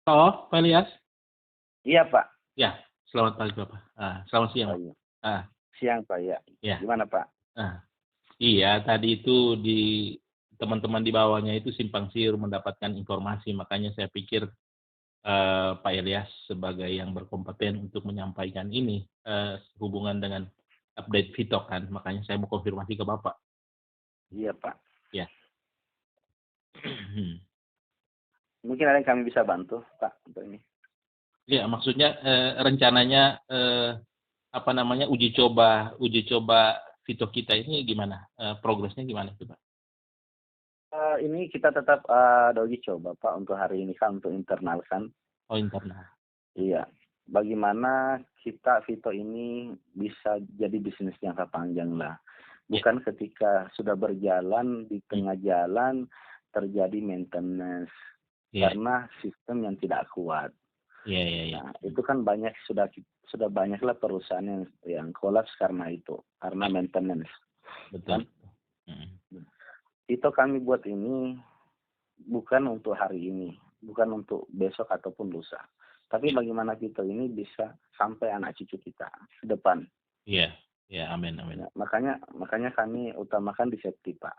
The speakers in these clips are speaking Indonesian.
Halo, Pak Ilyas? Iya, Pak. Ya, selamat pagi, Bapak. Selamat siang, Oh Pak. iya. Ah, Siang, Pak, ya. ya. Gimana, Pak? Ah, iya, tadi itu teman-teman di bawahnya itu simpang siur mendapatkan informasi, makanya saya pikir Pak Ilyas sebagai yang berkompeten untuk menyampaikan ini hubungan dengan update Vito kan, makanya saya mau konfirmasi ke Bapak. Iya, Pak. Ya. Mungkin ada yang kami bisa bantu, Pak, untuk ini. Ya, maksudnya rencananya apa namanya uji coba Vito kita ini gimana? Progresnya gimana itu, Pak? Ini kita tetap ada uji coba, Pak, untuk hari ini kan, untuk internal kan. Oh, internal. Iya. Bagaimana kita Vito ini bisa jadi bisnis jangka panjang lah. Ya. Bukan ketika sudah berjalan, di tengah jalan terjadi maintenance. Ya. Karena sistem yang tidak kuat. Iya. Nah, itu kan sudah banyaklah perusahaan yang kolaps karena itu, karena maintenance. Betul. Kan? Itu kami buat ini bukan untuk hari ini, bukan untuk besok ataupun lusa. Tapi bagaimana kita ini bisa sampai anak cucu kita ke depan. Iya, amin. Ya, makanya kami utamakan di safety, Pak.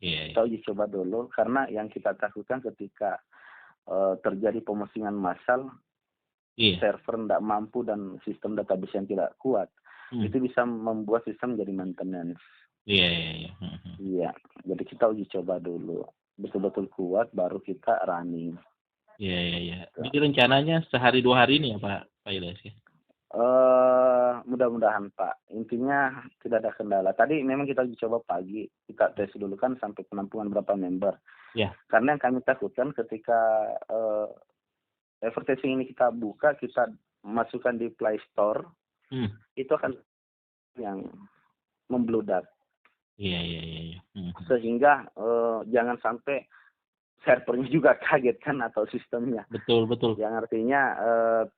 Iya. Kita uji coba dulu, karena yang kita takutkan ketika terjadi pemusingan massal, server tidak mampu dan sistem database yang tidak kuat, itu bisa membuat sistem jadi maintenance. Iya. Iya, jadi kita uji coba dulu, betul-betul kuat, baru kita running. Iya. Jadi rencananya sehari 2 hari ini ya Pak Ilyas ya? Mudah-mudahan, Pak. Intinya tidak ada kendala. Tadi memang kita uji coba pagi, kita tes dulu kan sampai penampungan berapa member. Ya. Karena yang kami takutkan ketika advertising ini kita buka, kita masukkan di Play Store, itu akan yang membludak. Iya. Sehingga jangan sampai servernya juga kaget kan, atau sistemnya. Betul. Yang artinya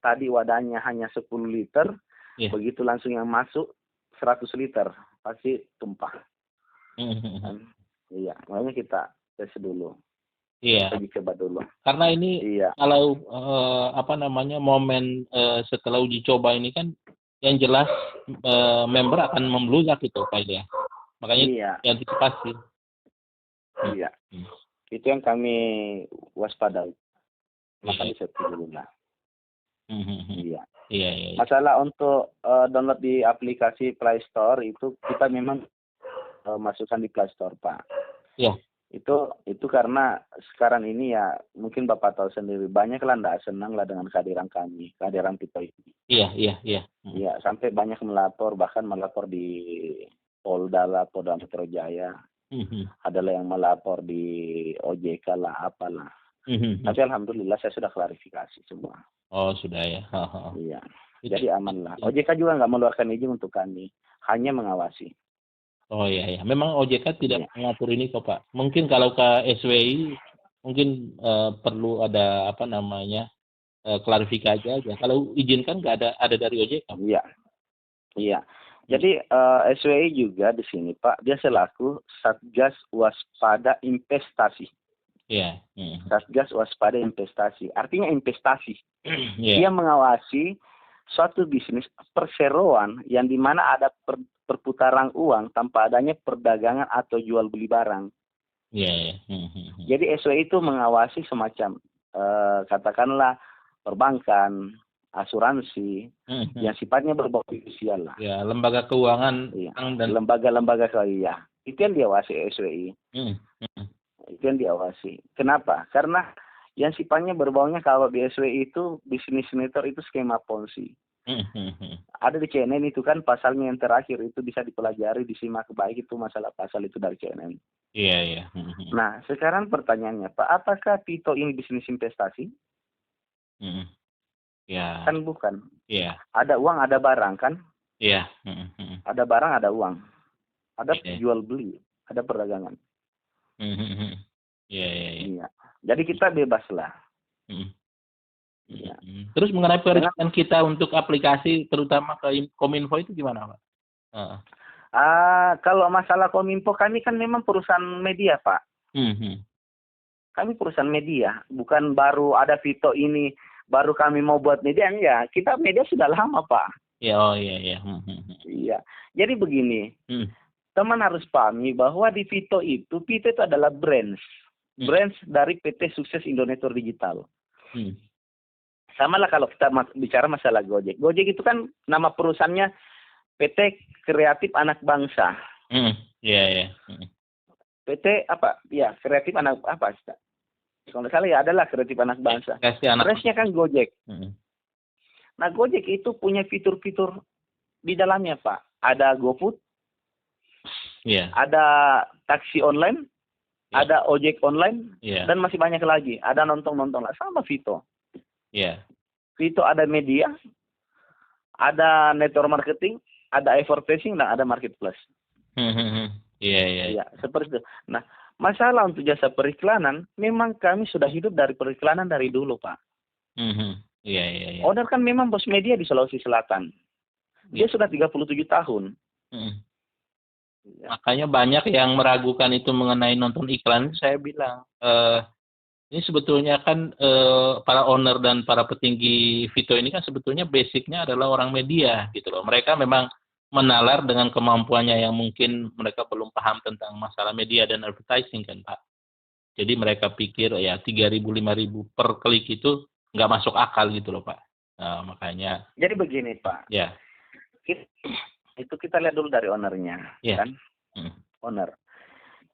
tadi wadahnya hanya 10 liter, begitu langsung yang masuk 100 liter, pasti tumpah. Iya, makanya kita tes dulu. Iya. Kita coba dulu. Karena ini kalau momen setelah uji coba ini kan yang jelas member akan membludak itu Pak Ilyas. Makanya diantisipasi. Iya. Itu yang kami waspadai. Maka bisa dulu lah. Iya. Masalah untuk download di aplikasi Play Store itu kita memang masukkan di Play Store, Pak. Iya. Itu karena sekarang ini ya mungkin Bapak tahu sendiri, banyak lah tidak senang lah dengan kehadiran kami, kehadiran Vito ini. Iya. Iya, sampai banyak bahkan melapor di Polda Metro Jaya. Adalah yang melapor di OJK lah, apalah. Tapi alhamdulillah saya sudah klarifikasi semua. Oh, sudah ya. Iya. Jadi aman lah. OJK juga nggak mengeluarkan izin untuk kami, hanya mengawasi. Oh iya. Memang OJK tidak mengatur ini kok, Pak. Mungkin kalau ke SWI mungkin perlu ada klarifikasi aja. Kalau izin kan nggak ada dari OJK. Iya. Jadi SWI juga di sini, Pak, dia selaku Satgas Waspada Investasi. Iya. Satgas Waspada Investasi. Artinya investasi. Dia mengawasi suatu bisnis perseroan yang dimana ada perputaran uang tanpa adanya perdagangan atau jual beli barang. Iya. Jadi SWI itu mengawasi semacam katakanlah perbankan, asuransi, yang sifatnya berbau fidusial lah. Ya, lembaga keuangan dan lembaga-lembaga keuangan. Itu yang diawasi SWI. Itu yang diawasi. Kenapa? Karena yang sifatnya berbaunya kalau di SWI itu bisnis netor itu skema ponzi. Ada di CNN itu kan pasalnya yang terakhir itu bisa dipelajari, disimak baik itu masalah pasal itu dari CNN. Iya. Nah, sekarang pertanyaannya, Pak, apakah Vito ini bisnis investasi? Ya. Kan bukan. Iya. Ada uang, ada barang kan? Iya. Ada barang, ada uang. Ada jual beli, ada perdagangan. Iya. Jadi kita bebas lah. Ya. Terus mengenai perizinan kita untuk aplikasi terutama ke Kominfo itu gimana, Pak? Kalau masalah Kominfo, kami kan memang perusahaan media, Pak. Kami perusahaan media, bukan baru ada Vito ini, baru kami mau buat media, enggak. Kita media sudah lama, Pak. Ya, oh iya, iya. Iya. Jadi begini, teman harus pahami bahwa di Vito itu adalah brands. Brands dari PT Sukses Indonesia Digital. Sama lah kalau kita bicara masalah Gojek. Gojek itu kan nama perusahaannya PT Kreatif Anak Bangsa. Iya, iya. PT apa? Ya, Kreatif Anak apa? Kalau nggak salah ya adalah Kreatif Anak Bangsa. Presnya kan Gojek. Nah, Gojek itu punya fitur-fitur di dalamnya, Pak. Ada GoFood, ada taksi online, ada ojek online, dan masih banyak lagi. Ada nonton-nonton lah, sama Vito. Vito ada media, ada network marketing, ada advertising, dan ada marketplace. Iya, seperti itu. Nah, masalah untuk jasa periklanan, memang kami sudah hidup dari periklanan dari dulu, Pak. Iya. Owner kan memang bos media di Sulawesi Selatan. Dia sudah 37 tahun. Makanya banyak yang meragukan itu mengenai nonton iklan. Saya bilang, ini sebetulnya kan para owner dan para petinggi Vito ini kan sebetulnya basicnya adalah orang media gitu loh. Mereka memang menalar dengan kemampuannya yang mungkin mereka belum paham tentang masalah media dan advertising kan, Pak. Jadi mereka pikir ya 3.000, 5.000 per klik itu nggak masuk akal gitu loh, Pak. Nah, makanya. Jadi begini, Pak. Ya. Itu kita lihat dulu dari ownernya, kan? Owner.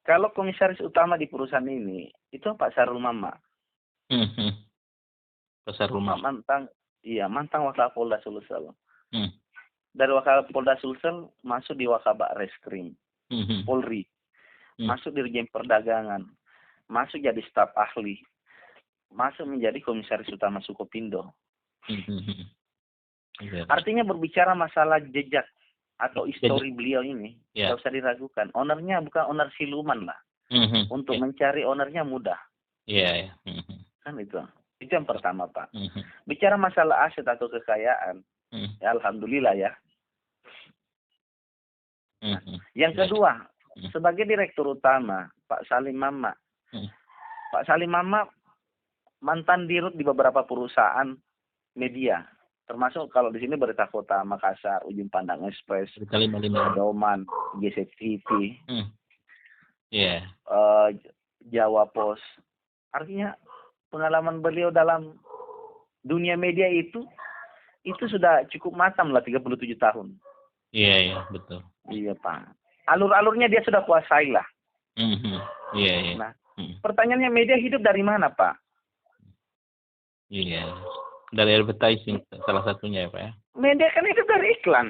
Kalau komisaris utama di perusahaan ini itu Pak Sarul Mama. Pak Sarul Mama. Mantan Wakapolda Sulsel. Dari Wakapolda Sulsel masuk di Wakabak Reskrim, Polri, masuk Dirjen Perdagangan, masuk jadi staf ahli, masuk menjadi komisaris utama Sukopindo. Artinya berbicara masalah jejak atau histori beliau ini, tidak usah diragukan. Ownernya bukan owner siluman lah. Untuk mencari ownernya mudah. Kan itu. Itu yang pertama, Pak. Bicara masalah aset atau kekayaan, ya alhamdulillah ya. Nah, yang kedua, sebagai direktur utama, Pak Salim Mama. Pak Salim Mama mantan dirut di beberapa perusahaan media. Termasuk kalau di sini Berita Kota Makassar, Ujung Pandang Express, Doman, GCTV, Jawa Pos. Artinya pengalaman beliau dalam dunia media itu sudah cukup matang lah 37 tahun. Iya, betul. Iya, Pak. Alur-alurnya dia sudah kuasai lah. Iya. Nah, pertanyaannya media hidup dari mana, Pak? Iya. Dari advertising salah satunya ya, Pak ya. Media kan hidup dari iklan.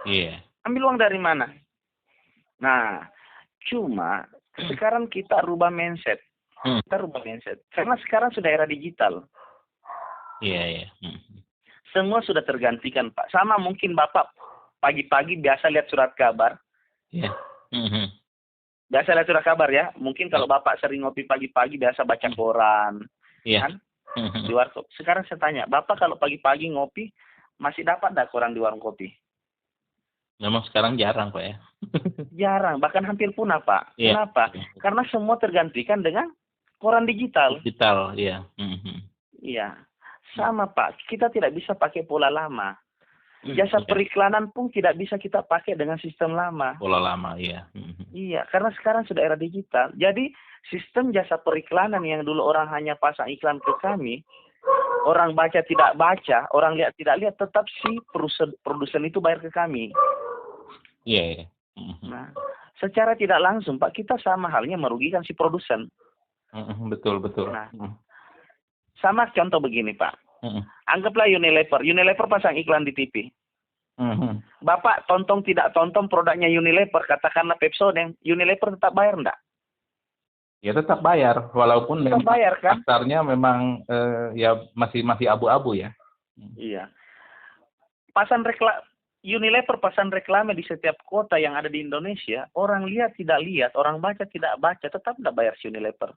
Iya. Ambil uang dari mana? Nah, cuma sekarang kita rubah mindset. Karena sekarang sudah era digital. Iya. Semua sudah tergantikan, Pak. Sama mungkin Bapak pagi-pagi biasa lihat surat kabar. Iya. Biasa lihat surat kabar ya. Mungkin kalau Bapak sering ngopi pagi-pagi biasa baca koran. Iya. Kan? Di warkop. Sekarang saya tanya, Bapak kalau pagi-pagi ngopi masih dapat enggak koran di warung kopi? Memang sekarang jarang, Pak ya. Jarang, bahkan hampir punah, Pak. Kenapa? Karena semua tergantikan dengan koran digital. Iya. Iya. Sama, Pak. Kita tidak bisa pakai pola lama. Jasa periklanan pun tidak bisa kita pakai dengan sistem lama. Pola lama, iya. Iya, karena sekarang sudah era digital. Jadi sistem jasa periklanan yang dulu orang hanya pasang iklan ke kami, orang baca tidak baca, orang lihat tidak lihat, tetap si produsen itu bayar ke kami. Iya. Nah, secara tidak langsung, Pak, kita sama halnya merugikan si produsen. Betul. Nah, sama contoh begini, Pak. Anggaplah Unilever pasang iklan di TV. Bapak tonton tidak tonton produknya Unilever, katakanlah Pepsodent, Unilever tetap bayar enggak? Ya tetap bayar, walaupun tetap bayar, kan? Pasarnya memang ya masih abu-abu ya. Iya. Unilever pasang reklame di setiap kota yang ada di Indonesia, orang lihat tidak lihat, orang baca tidak baca, tetap tidak bayar si Unilever.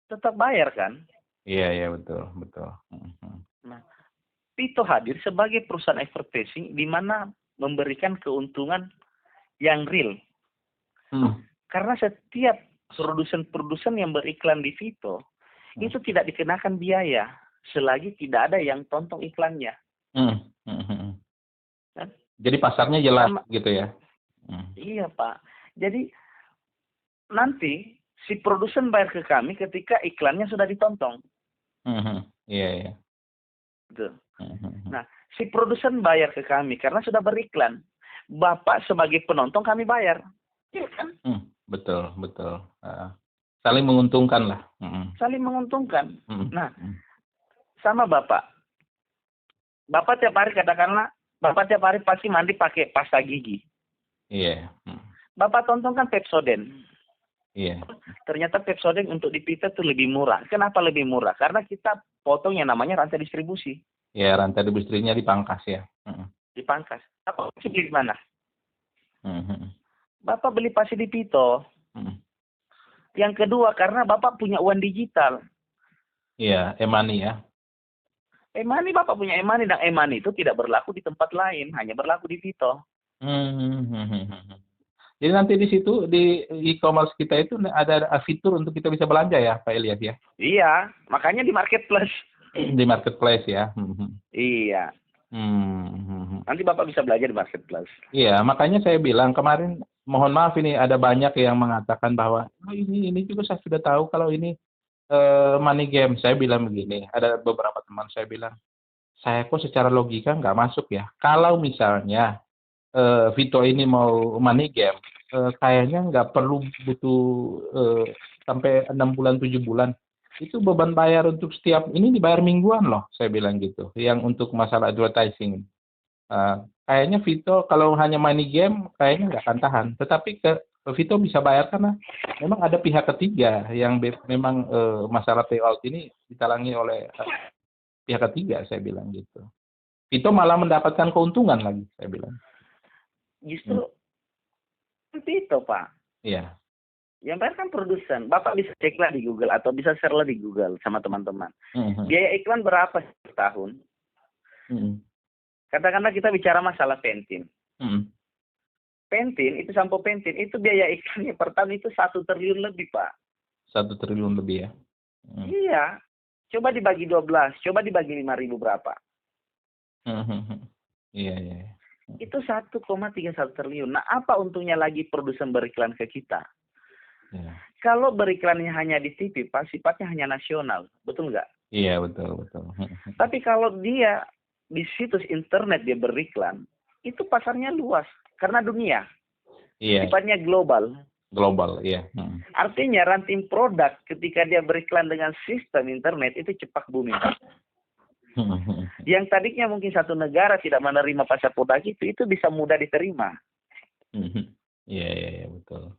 Tetap bayar, kan? Iya, betul. Nah, Vito hadir sebagai perusahaan advertising di mana memberikan keuntungan yang real. Karena setiap produsen-produsen yang beriklan di Vito itu tidak dikenakan biaya selagi tidak ada yang tonton iklannya. Kan? Jadi pasarnya jelas gitu ya. Iya Pak. Jadi nanti si produsen bayar ke kami ketika iklannya sudah ditonton. Iya. Gitu. Nah, si produsen bayar ke kami karena sudah beriklan. Bapak sebagai penonton kami bayar. Iya kan? Betul. Saling menguntungkan lah. Saling menguntungkan. Nah, sama Bapak. Bapak tiap hari katakanlah, Bapak tiap hari pasti mandi pakai pasta gigi. Iya. Bapak tonton kan Pepsodent. Iya. Ternyata Pepsodent untuk di Vito itu lebih murah. Kenapa lebih murah? Karena kita potong yang namanya rantai distribusi. Ya, rantai distribusinya dipangkas ya. Dipangkas. Bapak beli di mana? Bapak beli pasti di Vito. Yang kedua, karena Bapak punya uang digital. Iya, e-money ya. E-money, Bapak punya e-money, dan e-money itu tidak berlaku di tempat lain, hanya berlaku di Vito. Jadi nanti di situ, di e-commerce kita itu ada fitur untuk kita bisa belanja ya, Pak Ilyas ya? Iya, makanya di marketplace. Di marketplace ya? Iya. Nanti Bapak bisa belajar di marketplace. Iya, makanya saya bilang kemarin, mohon maaf ini ada banyak yang mengatakan bahwa ini juga saya sudah tahu kalau ini money game. Saya bilang begini, ada beberapa teman saya bilang, saya kok secara logika nggak masuk ya. Kalau misalnya Vito ini mau money game, kayaknya nggak perlu butuh sampai 6 bulan, 7 bulan. Itu beban bayar untuk setiap, ini dibayar mingguan loh, saya bilang gitu. Yang untuk masalah advertising. Kayaknya Vito kalau hanya money game, kayaknya nggak akan tahan. Tetapi Vito bisa bayar karena memang ada pihak ketiga yang memang masalah payout ini ditalangi oleh pihak ketiga, saya bilang gitu. Vito malah mendapatkan keuntungan lagi, saya bilang. Justru Vito, Pak. Iya. Yang bayar kan produsen. Bapak bisa ceklah di Google atau bisa share lah di Google sama teman-teman. Biaya iklan berapa setahun? Katakanlah kita bicara masalah Pantene. Pantene, itu sampo Pantene, itu biaya iklannya per tahun itu 1 triliun lebih, Pak. 1 triliun lebih ya? Iya. Coba dibagi 12, coba dibagi 5.000 berapa? Iya. Itu 1,31 triliun. Nah, apa untungnya lagi produsen beriklan ke kita? Ya. Kalau beriklannya hanya di TV, Pak, sifatnya hanya nasional. Betul nggak? Iya, betul. Tapi kalau dia di situs internet dia beriklan, itu pasarnya luas. Karena dunia. Iya. Sifatnya global. Global, iya. Artinya ranting produk ketika dia beriklan dengan sistem internet itu cepak bumi, Pak. Yang tadinya mungkin satu negara tidak menerima pasar produk itu bisa mudah diterima. Iya, betul.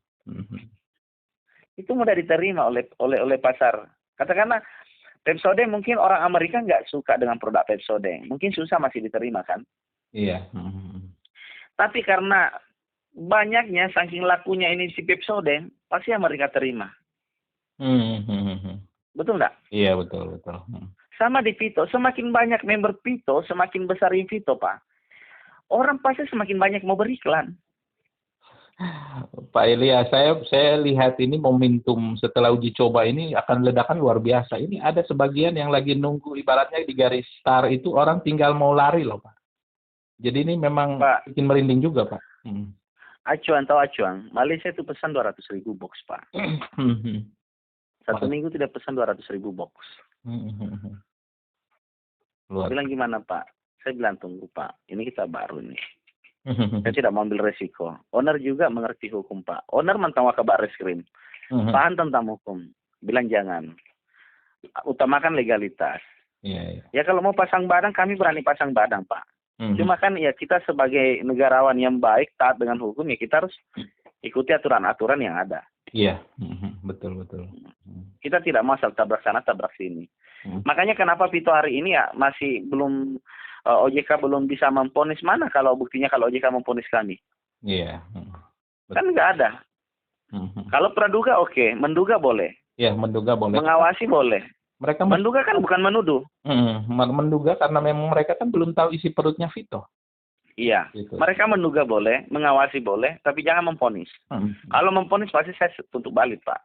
Itu mudah diterima oleh pasar. Katakanlah Pepsodent, mungkin orang Amerika nggak suka dengan produk Pepsodent. Mungkin susah masih diterima kan? Iya. Tapi karena banyaknya, saking lakunya ini si Pepsodent, pasti Amerika terima. Betul nggak? Iya, betul. Sama di Vito, semakin banyak member Vito, semakin besar Vito, Pak. Orang pasti semakin banyak mau beriklan. Pak Elia, saya lihat ini momentum setelah uji coba ini akan ledakan luar biasa. Ini ada sebagian yang lagi nunggu, ibaratnya di garis start itu orang tinggal mau lari loh, Pak. Jadi ini memang Pak, bikin merinding juga, Pak. Acuan, Malaysia itu pesan 200.000 box, Pak. Satu minggu tidak pesan 200.000 box. Bilang gimana, Pak? Saya bilang tunggu, Pak. Ini kita baru nih. Saya tidak mau ambil resiko. Owner juga mengerti hukum, Pak. Owner mentang kabar reskrim. Paham tentang hukum. Bilang jangan. Utamakan legalitas. Ya kalau mau pasang badan, kami berani pasang badan, Pak. Cuma kan ya kita sebagai negarawan yang baik, taat dengan hukum, ya kita harus ikuti aturan-aturan yang ada. Iya, betul. Kita tidak mau asal tabrak sana, tabrak sini. Makanya kenapa Vito hari ini ya masih belum, OJK belum bisa memponis, mana kalau buktinya kalau OJK memponis kami. Iya. Kan nggak ada. Kalau praduga oke, menduga boleh. Iya, menduga boleh. Mengawasi boleh. Mereka menduga kan bukan menuduh. Menduga karena memang mereka kan belum tahu isi perutnya Vito. Iya, gitu. Mereka menduga boleh, mengawasi boleh, tapi jangan memponis. Kalau memponis pasti saya tutup balik, Pak.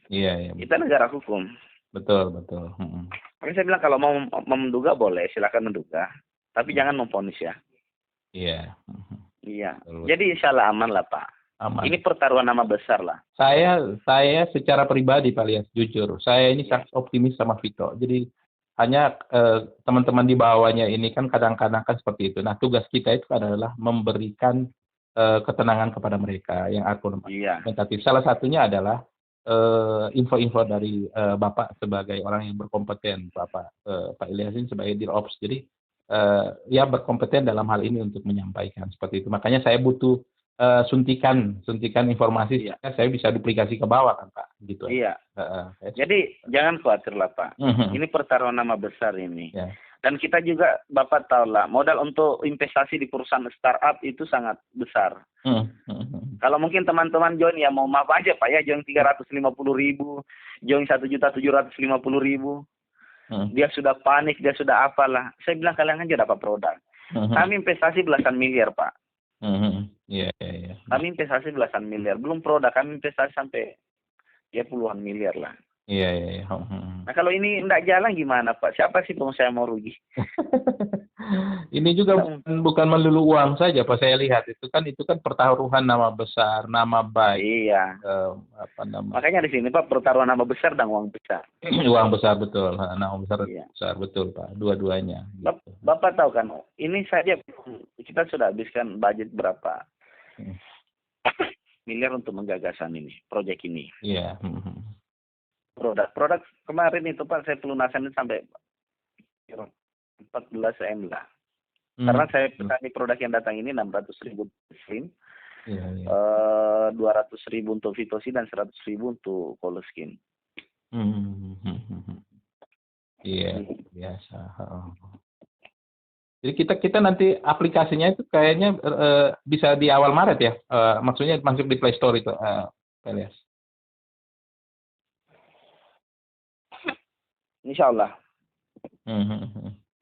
Iya, iya. Kita negara hukum. Betul, betul. Makanya saya bilang kalau mau menduga boleh, silakan menduga. Tapi jangan memvonis ya. Iya. Iya. Betul. Jadi insya Allah aman lah Pak. Aman. Ini pertaruhan nama besar lah. Saya secara pribadi Pak Lias, jujur, saya ini sangat optimis sama Vito. Jadi hanya teman-teman di bawahnya ini kan kadang-kadang kan seperti itu. Nah, tugas kita itu adalah memberikan ketenangan kepada mereka yang argumentatif. Salah satunya adalah info-info dari Bapak sebagai orang yang berkompeten, Pak Ilyas ini sebagai Dirops. Jadi ya berkompeten dalam hal ini untuk menyampaikan seperti itu. Makanya saya butuh suntikan informasi, saya bisa duplikasi ke bawah kan Pak, gitu. Iya. Jadi jangan khawatir lah Pak. Ini pertaruhan nama besar ini. Dan kita juga Bapak tahu lah, modal untuk investasi di perusahaan startup itu sangat besar. Kalau mungkin teman-teman join ya mau maaf aja Pak ya, join 350.000, join 1.750.000. Dia sudah panik, dia sudah apalah. Saya bilang kalian aja dapat produk. Kami investasi belasan miliar Pak. Iya. Kami investasi belasan miliar, belum produk, kami investasi sampai ya puluhan miliar lah. Iya. Nah kalau ini tidak jalan gimana Pak? Siapa sih pengusaha mau rugi? Ini juga bukan melulu uang saja Pak, saya lihat itu kan pertaruhan nama besar, nama baik. Iya. Makanya di sini Pak pertaruhan nama besar dan uang besar. Uang besar betul, nama besar besar betul Pak, dua-duanya. Gitu. Bapak tahu kan, ini saja kita sudah habiskan budget berapa miliar untuk menggagasan ini, proyek ini. Iya. Produk kemarin itu Pak saya pelunasan sampai 14 M lah. Karena saya petani produk yang datang ini 600.000 skin, 200.000 untuk Fitosin dan 100.000 untuk Koloskin. Iya, biasa. Jadi kita nanti aplikasinya itu kayaknya bisa di awal Maret ya, maksudnya masuk di Play Store itu, Elias. Insya Allah.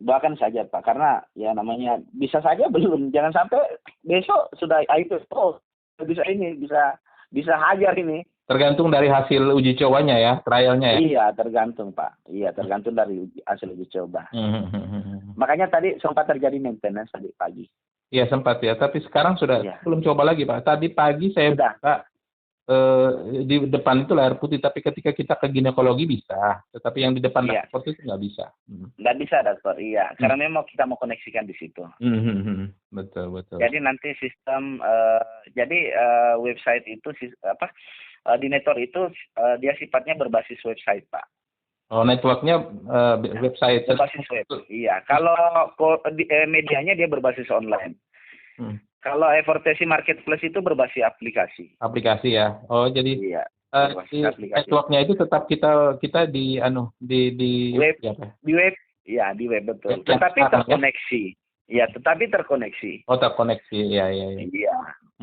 Doakan saja Pak, karena ya namanya bisa saja belum, jangan sampai besok sudah IPO, bisa hajar ini. Tergantung dari hasil uji cobanya ya, trialnya ya. Iya tergantung Pak, tergantung dari hasil uji coba. Makanya tadi sempat terjadi maintenance tadi pagi. Iya sempat ya, tapi sekarang sudah belum coba lagi Pak. Tadi pagi saya buka di depan itu layar putih, tapi ketika kita ke ginekologi bisa, tetapi yang di depan dashboard itu nggak bisa. Nggak bisa dashboard, karena memang kita mau koneksikan di situ. Betul. Jadi nanti sistem, website itu di network itu dia sifatnya berbasis website Pak. Oh networknya website. Berbasis web. Iya. Kalau medianya dia berbasis online. Kalau Efortesi Marketplace itu berbasis aplikasi. Aplikasi ya. Oh jadi networknya itu tetap kita di web. Di web, di web betul. Tetapi terkoneksi. Ya, tetapi terkoneksi. Oh terkoneksi, iya. Iya.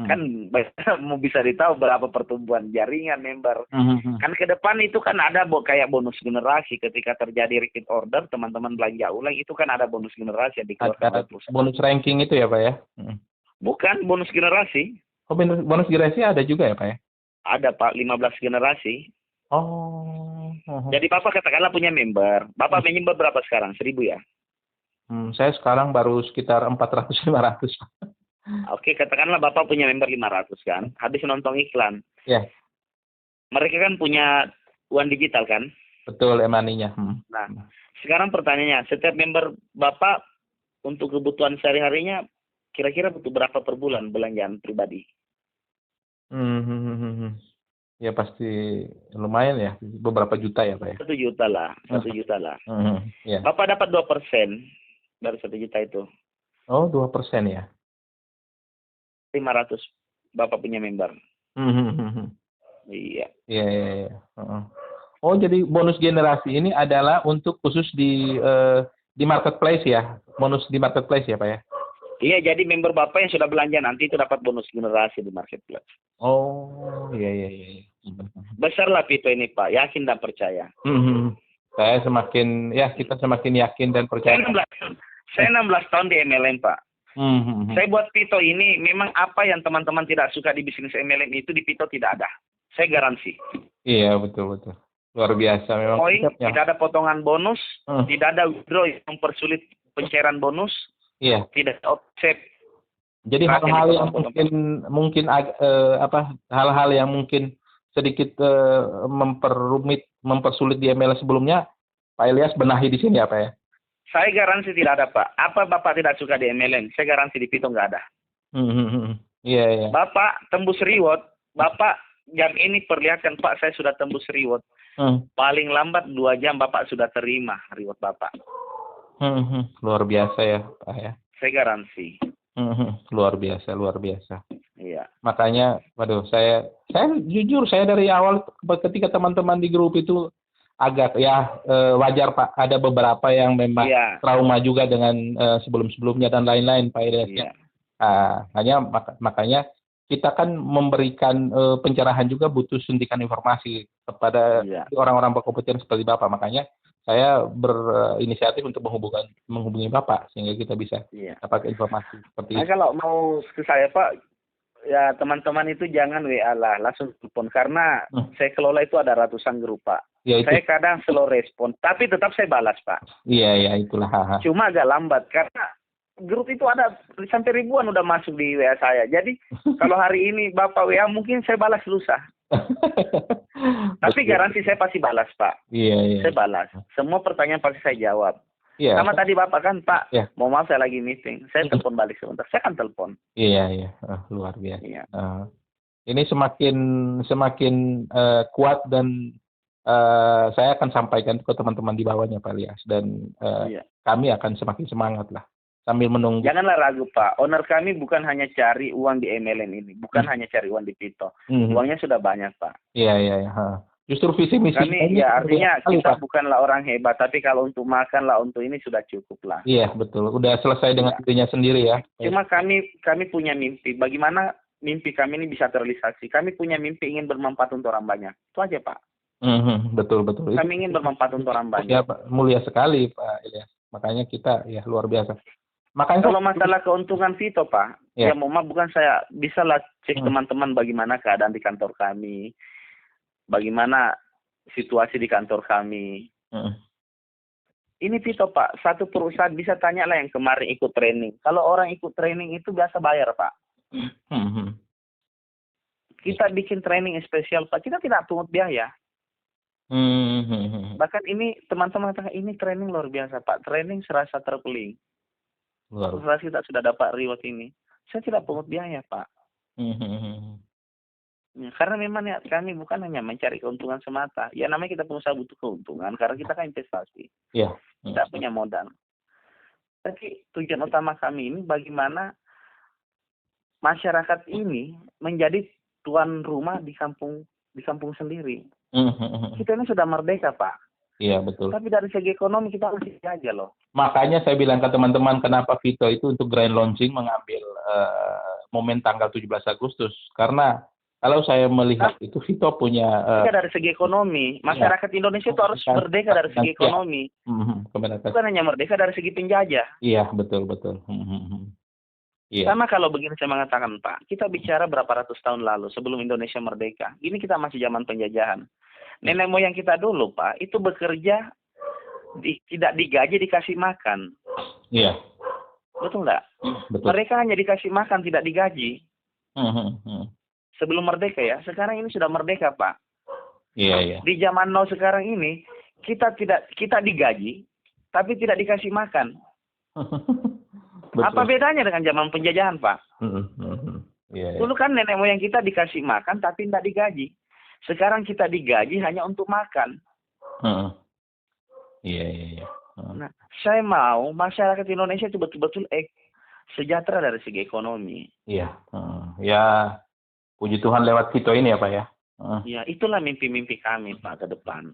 Kan mau bisa ditahu berapa pertumbuhan jaringan member. Kan ke depan itu kan ada kayak bonus generasi ketika terjadi repeat order, teman-teman belanja ulang itu kan ada bonus generasi yang dikeluarkan oleh perusahaan. Bonus ranking itu ya Pak ya? Bukan bonus generasi. Oh, bonus generasi ada juga ya Pak ya? Ada Pak, 15 generasi. Oh. Jadi Bapak katakanlah punya member. Bapak member berapa sekarang? 1.000 ya? Saya sekarang baru sekitar 400-500. Oke, katakanlah Bapak punya member 500 kan. Habis nonton iklan. Iya. Mereka kan punya uang digital kan? Betul, e-money-nya. Nah, sekarang pertanyaannya, setiap member Bapak untuk kebutuhan sehari-harinya kira-kira butuh berapa per bulan belanjaan pribadi? Ya pasti lumayan ya, beberapa juta ya Pak ya? 1 juta lah, 1 juta lah. Yeah. Bapak dapat 2% dari 1 juta itu. Oh 2% ya? 500 Bapak punya member. Iya. Iya. Oh jadi bonus generasi ini adalah untuk khusus di marketplace ya? Bonus di marketplace ya Pak ya? Iya, jadi member Bapak yang sudah belanja nanti itu dapat bonus generasi di marketplace. Oh, iya. Besar lah Vito ini Pak, yakin dan percaya. Kita semakin yakin dan percaya. Saya 16 tahun di MLM Pak. Saya buat Vito ini memang apa yang teman-teman tidak suka di bisnis MLM itu di Vito tidak ada. Saya garansi. Iya, betul betul. Luar biasa memang Poin, konsepnya. tidak ada potongan bonus, tidak ada withdraw yang mempersulit pencairan bonus, Iya. tidak offset. Jadi hal-hal yang mungkin hal-hal yang mungkin sedikit memperumit, mempersulit di MLS sebelumnya, Pak Ilyas benahi di sini apa ya? Saya garansi tidak ada, Pak. Apa Bapak tidak suka di MLM? Saya garansi di Pito nggak ada. Iya, iya. Bapak tembus reward, Bapak jam ini perlihatkan, Pak, saya sudah tembus reward. Paling lambat 2 jam Bapak sudah terima reward Bapak. Luar biasa ya, Pak ya. Saya garansi. Luar biasa, luar biasa. Iya. Makanya, waduh, saya jujur, saya dari awal ketika teman-teman di grup itu agak wajar Pak, ada beberapa yang memang trauma juga dengan sebelum-sebelumnya dan lain-lain Pak Ilyas. Iya. Makanya kita kan memberikan pencerahan juga, butuh suntikan informasi kepada orang-orang berkompeten seperti Bapak. Makanya saya berinisiatif untuk menghubungi Bapak sehingga kita bisa dapat informasi seperti itu. Kalau mau ke saya Pak, ya teman-teman itu jangan WA lah, langsung telepon, karena saya kelola itu ada ratusan grup Pak. Ya, saya kadang slow respon, tapi tetap saya balas Pak. Iya, itulah. Cuma agak lambat karena grup itu ada sampai ribuan udah masuk di WA saya. Jadi kalau hari ini Bapak WA mungkin saya balas lusa. Tapi garansi saya pasti balas Pak. Iya. Saya balas. Semua pertanyaan pasti saya jawab. Iya. Sama tadi Bapak kan, Pak, mau maaf saya lagi meeting. Saya telepon balik sebentar. Saya kan telepon. Iya. Luar biasa. Iya. Ini semakin kuat dan saya akan sampaikan ke teman-teman di bawahnya Pak Ilyas, dan kami akan semakin semangat lah sambil menunggu. Janganlah ragu Pak, owner kami bukan hanya cari uang di MLM ini, bukan hanya cari uang di Pito. Uangnya sudah banyak Pak. Iya. Justru visi misi kami artinya kita bukanlah orang hebat, tapi kalau untuk makan lah, untuk ini sudah cukup lah. Iya betul, udah selesai dengan dirinya sendiri ya. Cuma kami punya mimpi, bagaimana mimpi kami ini bisa terrealisasi. Kami punya mimpi ingin bermanfaat untuk orang banyak, itu aja Pak. Betul. Kami ingin bermanfaat untuk orang banyak. Ya Pak, mulia sekali Pak Ilyas. Makanya kita luar biasa. Makanya kalau masalah keuntungan Vito Pak, ya mau maaf, bukan saya, bisa lah cek teman-teman bagaimana keadaan di kantor kami, bagaimana situasi di kantor kami. Ini Vito Pak, satu perusahaan bisa tanya lah yang kemarin ikut training. Kalau orang ikut training itu biasa bayar Pak. Kita bikin training spesial Pak, kita tidak pungut biaya. Bahkan ini teman-teman katakan ini training luar biasa Pak, training serasa terpeling. Setelah kita sudah dapat reward ini, saya tidak pungut biaya Pak. Ya, karena memang kami bukan hanya mencari keuntungan semata. Ya namanya kita pengusaha butuh keuntungan karena kita kan investasi. Tidak punya modal. Tapi tujuan utama kami ini bagaimana masyarakat ini menjadi tuan rumah di kampung sendiri. Kita ini sudah merdeka Pak. Iya betul. Tapi dari segi ekonomi kita masih aja loh. Makanya saya bilang ke teman-teman, kenapa Vito itu untuk grand launching mengambil momen tanggal 17 Agustus. Karena kalau saya melihat itu Vito punya dari segi ekonomi, masyarakat Indonesia itu harus merdeka dari segi ekonomi. Bukan hanya merdeka dari segi penjajah. Iya, betul. Sama kalau begini saya mengatakan Pak, kita bicara berapa ratus tahun lalu sebelum Indonesia merdeka. Ini kita masih zaman penjajahan. Nenek moyang kita dulu Pak, itu bekerja tidak digaji, dikasih makan. Iya. Betul nggak? Betul. Mereka hanya dikasih makan, tidak digaji. Sebelum merdeka ya. Sekarang ini sudah merdeka Pak. Iya. Di zaman now sekarang ini kita digaji, tapi tidak dikasih makan. Apa bedanya dengan zaman penjajahan Pak? Dulu kan nenek moyang kita dikasih makan, tapi tidak digaji. Sekarang kita digaji hanya untuk makan. Iya. Nah, saya mau masyarakat Indonesia itu betul-betul sejahtera dari segi ekonomi. Iya. Ya, puji Tuhan lewat Vito ini ya Pak ya. Ya, itulah mimpi-mimpi kami Pak ke depan.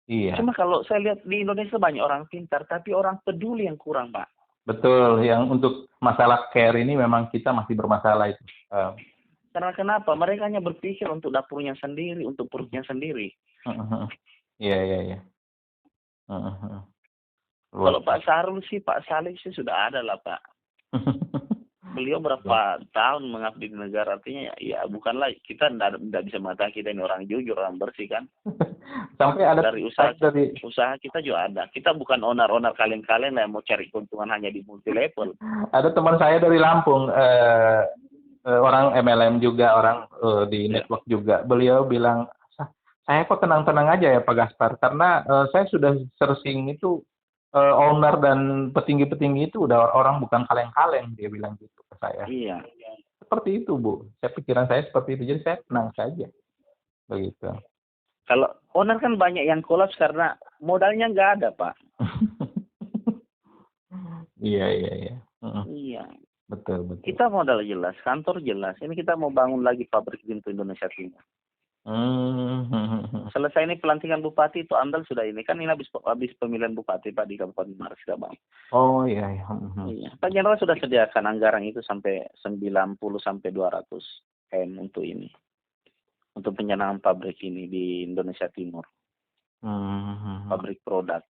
Iya. Cuma kalau saya lihat di Indonesia banyak orang pintar, tapi orang peduli yang kurang Pak. Betul, yang untuk masalah care ini memang kita masih bermasalah itu. Karena kenapa? Mereka hanya berpikir untuk dapurnya sendiri, untuk perutnya sendiri. Iya. Kalau Pak Sarul sih, Pak Salih sih sudah ada lah Pak. beliau berapa tahun mengabdi di negara, artinya ya bukanlah kita tidak bisa mengatakan kita ini orang jujur, orang bersih kan. Sampai ada dari usaha kita juga ada. Kita bukan owner kalian-kalian yang mau cari keuntungan hanya di multi level. Ada teman saya dari Lampung, orang MLM juga, orang di network juga. Beliau bilang, saya kok tenang-tenang aja ya Pak Gaspar, karena saya sudah searching itu owner dan petinggi-petinggi itu udah orang bukan kaleng-kaleng, dia bilang gitu ke saya. Iya. Seperti itu Bu, pikiran saya seperti itu, jadi saya tenang saja, begitu. Kalau owner kan banyak yang kolaps karena modalnya nggak ada Pak. Iya. Iya. Betul. Kita modal jelas, kantor jelas. Ini kita mau bangun lagi pabrik di Indonesia Timur. Selesai ini pelantikan bupati itu Amdal sudah ini kan ini habis pemilihan bupati Pak di Kabupaten Muara Bang. Oh iya. Iya. Pak Jenderal sudah sediakan anggaran itu sampai 90 sampai 200 M untuk ini. Untuk penyanaan pabrik ini di Indonesia Timur. Pabrik produk.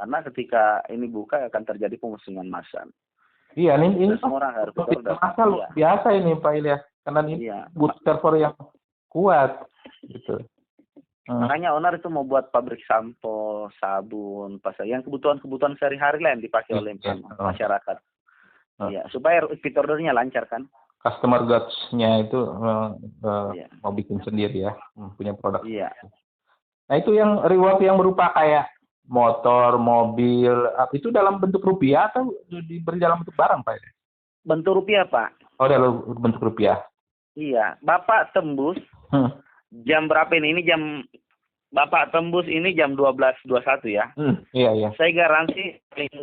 Karena ketika ini buka akan terjadi pemusingan massal. Iya, ini orang harus massal biasa ini Pak Ilyas. Karena ini butuh server yang kuat gitu. Makanya owner itu mau buat pabrik sampo, sabun, pasar yang kebutuhan sehari-hari lah yang dipakai oleh masyarakat. Iya, supaya repeat ordernya lancar kan. Customer goods-nya itu mau bikin sendiri ya, punya produk. Iya. Nah, itu yang reward yang berupa kayak motor, mobil, itu dalam bentuk rupiah atau diberi dalam bentuk barang Pak? Bentuk rupiah Pak. Oh, dalam bentuk rupiah. Iya, Bapak tembus jam berapa ini? Ini jam Bapak tembus ini jam 12.21 ya. Iya. Saya garansi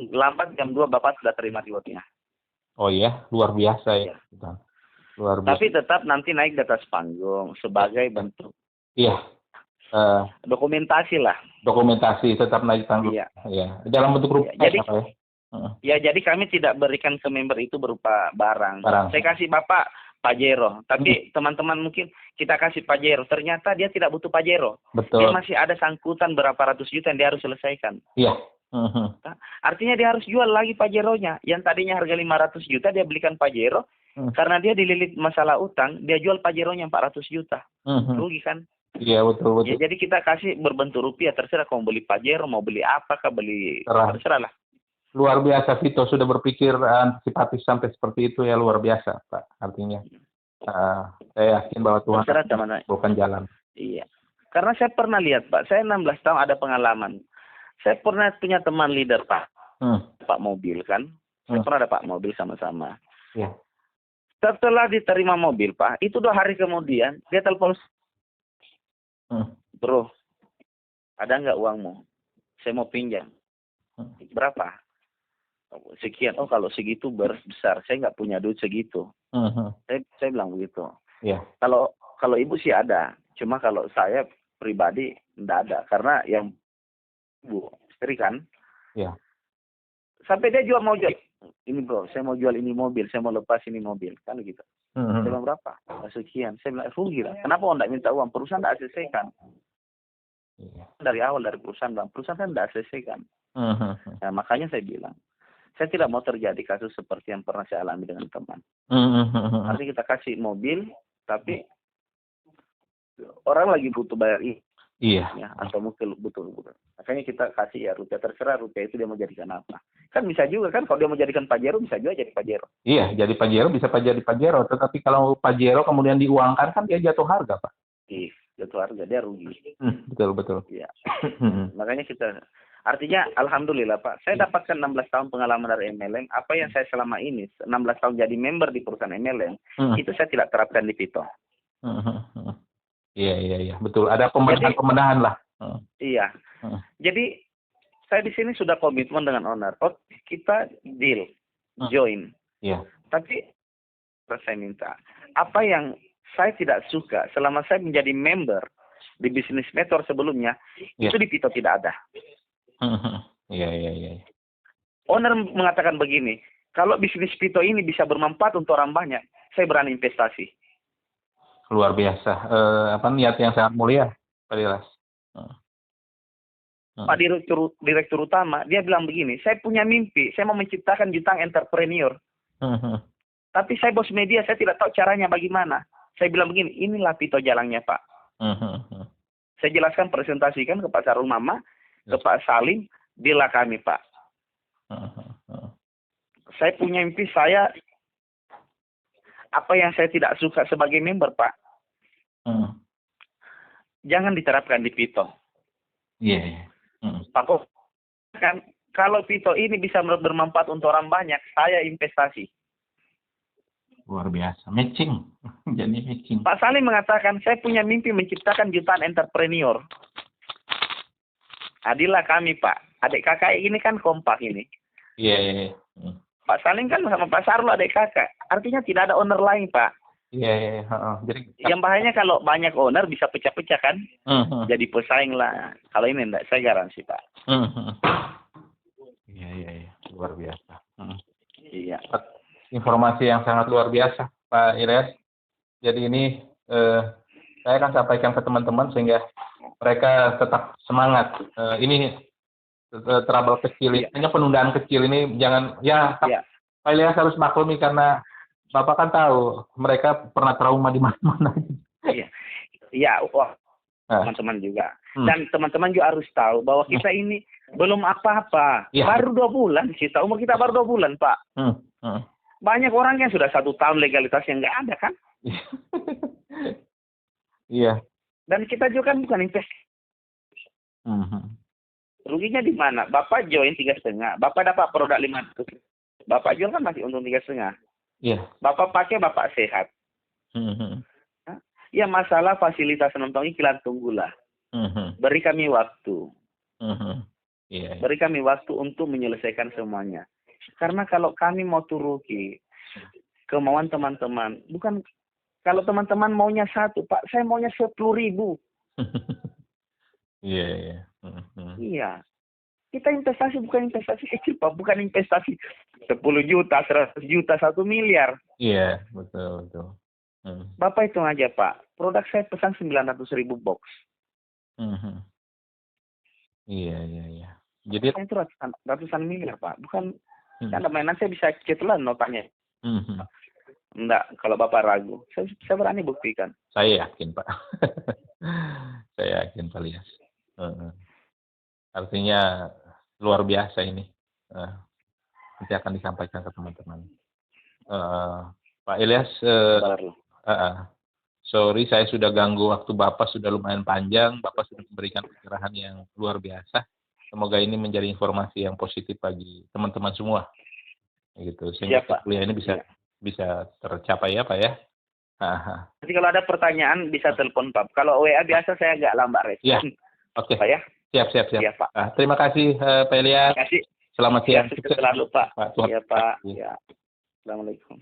lambat jam 2 Bapak sudah terima rewardnya. Oh iya, luar biasa ya. Luar biasa. Tapi tetap nanti naik di atas panggung sebagai bentuk. Iya. Dokumentasi lah. Dokumentasi tetap naik panggung. Iya. Dalam bentuk rupiah. Jadi kami tidak berikan ke member itu berupa barang. Saya kasih Bapak Pajero, tapi teman-teman mungkin kita kasih Pajero, ternyata dia tidak butuh Pajero. Betul. Dia masih ada sangkutan berapa ratus juta yang dia harus selesaikan. Iya. Artinya dia harus jual lagi Pajeronya. Yang tadinya harga 500 juta dia belikan Pajero, karena dia dililit masalah utang, dia jual Pajeronya 400 juta. Rugi kan? Iya, betul. Ya, jadi kita kasih berbentuk rupiah, terserah mau beli Pajero, mau beli apakah beli, terserah lah. Luar biasa, Vito sudah berpikir antisipatif sampai seperti itu ya, luar biasa Pak. Artinya saya yakin bahwa Tuhan bukan jalan. Iya, karena saya pernah lihat Pak, saya 16 tahun ada pengalaman. Saya pernah punya teman leader Pak, Pak mobil kan. Saya pernah ada Pak mobil sama-sama. Iya. Setelah diterima mobil Pak, itu 2 hari kemudian dia telepon, bro, ada nggak uangmu? Saya mau pinjam. Berapa? Sekian. Oh, kalau segitu besar, saya nggak punya duit segitu. Saya bilang begitu. Yeah. Kalau ibu sih ada, cuma kalau saya pribadi nggak ada, karena yang bu istri kan. Yeah. Sampai dia mau jual ini bro, saya mau jual ini mobil, saya mau lepas ini mobil, kan gitu. Saya bilang berapa? Sekian. Saya bilang rugi lah. Kenapa nggak minta uang? Perusahaan nggak selesaikan. Yeah. Dari awal dari perusahaan kan nggak selesaikan. Nah, makanya saya bilang, saya tidak mau terjadi kasus seperti yang pernah saya alami dengan teman. Nanti kita kasih mobil, tapi orang lagi butuh bayar ini. Iya. Ya, atau mungkin butuh. Makanya kita kasih ya rupiah, terserah rupiah itu dia mau jadikan apa. Kan bisa juga kan, kalau dia mau jadikan Pajero, bisa juga jadi Pajero. Iya, jadi Pajero bisa jadi Pajero. Tetapi kalau Pajero kemudian diuangkan kan dia jatuh harga Pak. Iya, jatuh harga, dia rugi. Betul. Iya. Makanya kita... Artinya, alhamdulillah Pak, saya dapatkan 16 tahun pengalaman dari MLM. Apa yang saya selama ini, 16 tahun jadi member di perusahaan MLM, itu saya tidak terapkan di Vito. Iya, betul. Ada pembenahan lah. Iya. Jadi, saya di sini sudah komitmen dengan owner. Oh, kita deal, join. Iya. Tapi, saya minta, apa yang saya tidak suka selama saya menjadi member di Business Mentor sebelumnya, itu di Vito tidak ada. Iya. Owner mengatakan begini, kalau bisnis Vito ini bisa bermanfaat untuk orang banyak, saya berani investasi. Luar biasa. Niat yang sangat mulia, Pak Dilas. Pak Direktur Utama, dia bilang begini, saya punya mimpi, saya mau menciptakan jutaan entrepreneur. Tapi saya bos media, saya tidak tahu caranya bagaimana. Saya bilang begini, inilah pito jalannya Pak. Saya jelaskan, presentasikan ke Pak Sarul Mama, ke Pak Salim, bila kami Pak. Saya punya mimpi saya, apa yang saya tidak suka sebagai member Pak, jangan diterapkan di pito. Iya. Pak Kok, kan kalau pito ini bisa bermanfaat untuk orang banyak, saya investasi. Luar biasa, matching. Jadi matching. Pak Salim mengatakan, saya punya mimpi menciptakan jutaan entrepreneur. Adilah kami Pak, adik kakak ini kan kompak ini. Iya. Pak Salim kan sama Pak Sarul adik kakak, artinya tidak ada owner lain Pak. Iya. Jadi yang bahayanya kalau banyak owner bisa pecah-pecah kan, jadi pesaing lah. Kalau ini enggak, saya garansi Pak. Iya, luar biasa. Iya. Informasi yang sangat luar biasa, Pak Ilyas. Jadi ini saya akan sampaikan ke teman-teman sehingga mereka tetap semangat. Ini trouble kecil, hanya penundaan kecil ini jangan Pak Ilyas harus maklumi karena Bapak kan tahu mereka pernah trauma di mana-mana. Iya, teman-teman juga. Dan teman-teman juga harus tahu bahwa kita ini belum apa-apa. Baru 2 bulan kita, umur kita baru 2 bulan Pak. Banyak orang yang sudah 1 tahun legalitas yang nggak ada kan? Iya. Dan kita juga kan bukan investasi. Ruginya di mana? Bapak join 3,5, Bapak dapat produk 500. Bapak jual kan masih untung 3,5. Iya. Bapak pakai, Bapak sehat. Ya masalah fasilitas nonton iklan, tunggulah. Beri kami waktu. Beri kami waktu untuk menyelesaikan semuanya. Karena kalau kami mau turuti kemauan teman-teman, bukan kalau teman-teman maunya 1, Pak, saya maunya 10.000. Iya. Iya. Kita investasi bukan investasi kecil Pak, bukan investasi 10 juta, 100 juta, 1 miliar. Iya, betul. Bapak hitung aja Pak, produk saya pesan 900.000 box. Iya. Jadi itu ratusan miliar Pak, bukan kan mainan. Saya bisa cetelan notanya. Enggak, kalau Bapak ragu, saya berani buktikan. Saya yakin Pak. Saya yakin Pak Ilyas. Artinya luar biasa ini. Nanti akan disampaikan ke teman-teman. Pak Ilyas, sorry saya sudah ganggu waktu Bapak, sudah lumayan panjang. Bapak sudah memberikan pencerahan yang luar biasa. Semoga ini menjadi informasi yang positif bagi teman-teman semua. Gitu. Sehingga kuliah ini bisa tercapai ya Pak ya. Jadi kalau ada pertanyaan bisa telepon Pak. Kalau WA biasa saya agak lambat respon. Ya. Oke. Pak ya. Siap. Ya, Pak. Terima kasih Pak Ilyas. Terima kasih. Selamat siang. Sukses selalu Pak. Pak. Ya Pak. Ya. Assalamualaikum.